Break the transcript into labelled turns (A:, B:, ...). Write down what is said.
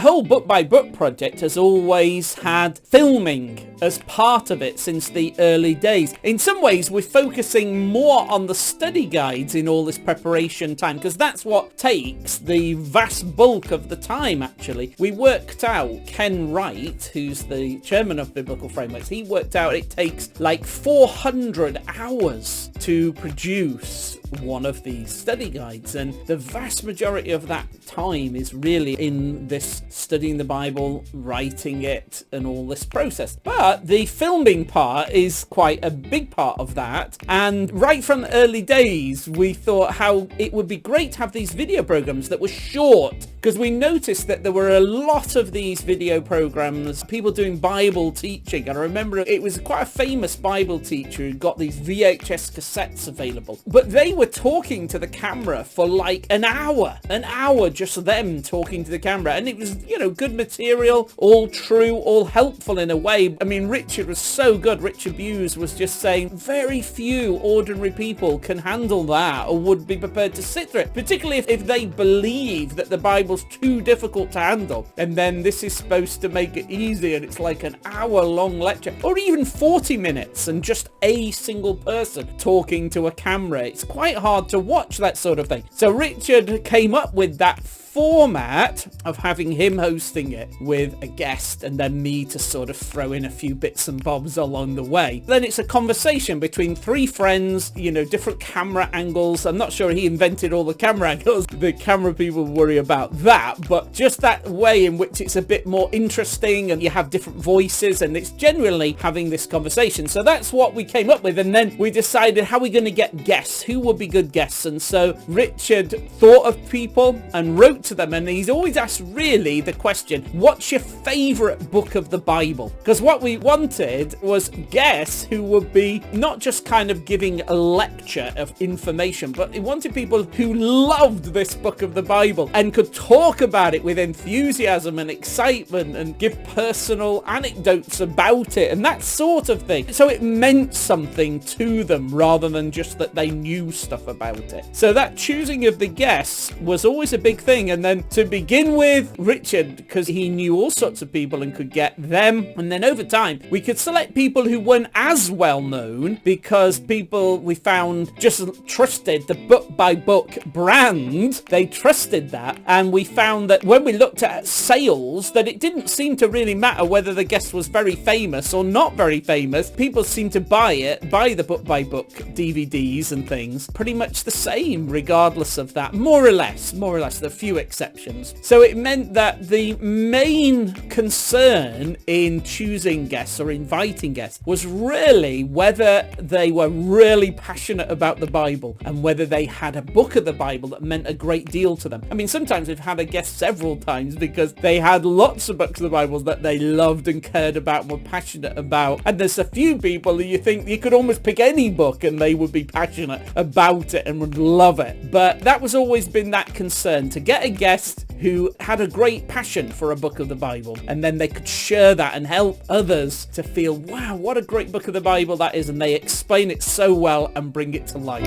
A: whole book by book project has always had filming as part of it since the early days. In some ways, we're focusing more on the study guides in all this preparation time, because that's what takes the vast bulk of the time, actually. We worked out, Ken Wright, who's the chairman of Biblical Frameworks, he worked out it takes like 400 hours to produce one of these study guides, and the vast majority of that time is really in this studying the Bible, writing it, and all this process. But the filming part is quite a big part of that, and right from the early days we thought how it would be great to have these video programs that were short, because we noticed that there were a lot of these video programs, people doing Bible teaching. And I remember it was quite a famous Bible teacher who got these VHS cassettes available, but they were talking to the camera for like an hour, just them talking to the camera, and it was, you know, good material, all true, all helpful in a way. I mean, Richard was so good. Richard Buse was just saying very few ordinary people can handle that or would be prepared to sit through it, particularly if they believe that the Bible's too difficult to handle, and then this is supposed to make it easy, and it's like an hour-long lecture, or even 40 minutes, and just a single person talking to a camera. It's quite hard to watch that sort of thing. So Richard came up with that format of having him hosting it with a guest and then me to sort of throw in a few bits and bobs along the way. Then it's a conversation between three friends, you know, different camera angles. I'm not sure he invented all the camera angles. The camera people worry about that, but just that way in which it's a bit more interesting and you have different voices, and it's generally having this conversation. So that's what we came up with, and then we decided how we're going to get guests, who would be good guests. And so Richard thought of people and wrote to them, and he's always asked really the question, what's your favorite book of the Bible? Because what we wanted was guests who would be not just kind of giving a lecture of information, but he wanted people who loved this book of the Bible and could talk about it with enthusiasm and excitement and give personal anecdotes about it and that sort of thing. So it meant something to them rather than just that they knew stuff about it. So that choosing of the guests was always a big thing. And then to begin with, Richard, because he knew all sorts of people and could get them. And then over time, we could select people who weren't as well known, because people we found just trusted the book by book brand. They trusted that. And we found that when we looked at sales, that it didn't seem to really matter whether the guest was very famous or not very famous. People seemed to buy the book by book DVDs and things pretty much the same, regardless of that, more or less. There are a few exceptions. So it meant that the main concern in choosing guests or inviting guests was really whether they were really passionate about the Bible and whether they had a book of the Bible that meant a great deal to them. I mean, sometimes we've had a guest several times because they had lots of books of the Bible that they loved and cared about and were passionate about. And there's a few people who you think you could almost pick any book and they would be passionate about it and would love it. But that was always been that concern, to get a guest who had a great passion for a book of the Bible, and then they could share that and help others to feel, wow, what a great book of the Bible that is, and they explain it so well and bring it to life.